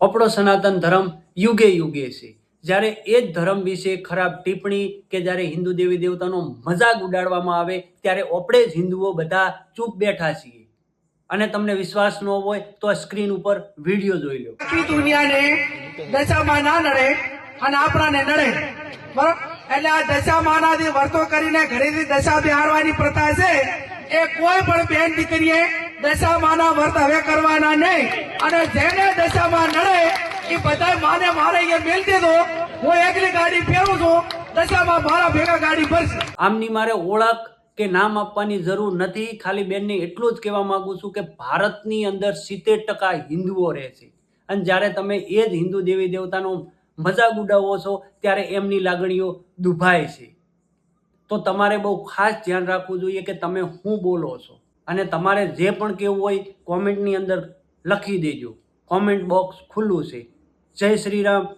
આપણો સનાતન ધર્મ યુગે યુગે છે. જ્યારે એ જ ધર્મ વિશે ખરાબ ટિપ્પણી કે જ્યારે હિન્દુ દેવી દેવતાનો મજાક ઉડાડવામાં આવે ત્યારે આપણે જ હિન્દુઓ બધા ચૂપ બેઠા છીએ. અને તમને વિશ્વાસ ન હોય તો આ સ્ક્રીન ઉપર વિડીયો જોઈ લો. આખી દુનિયાને દશામાં ના નડે અને આપણાને નડે, બરોબર? એટલે આ દશામાનાથી વર્તો કરીને ઘરેથી દશા બિહારવાની પ્રથા છે એ કોઈ પણ બેન દીકરીએ દશામાના વર્ત હવે કરવાના નહીં. અને જેને દશામાં નડે એ બધા માને મારે અહીંયા મેલ દીધો, હું એકલી ગાડી ફેરવું છું, દશામાં મારા ભેગા ગાડી ભરશે. આમની મારે ઓળખ કે નામ આપવાની જરૂર નથી. ખાલી બેનને એટલું જ કહેવા માંગુ છું કે ભારતની અંદર 70% હિન્દુઓ રહે છે અને જ્યારે તમે એ જ હિન્દુ દેવી દેવતાનો મજાક ઉડાવો છો ત્યારે એમની લાગણીઓ દુભાય છે. તો તમારે બહુ ખાસ ધ્યાન રાખવું જોઈએ કે તમે શું બોલો છો. અને તમારે જે પણ કહેવું હોય કોમેન્ટની અંદર લખી દેજો. કોમેન્ટ બોક્સ ખુલ્લું છે. જય શ્રી રામ.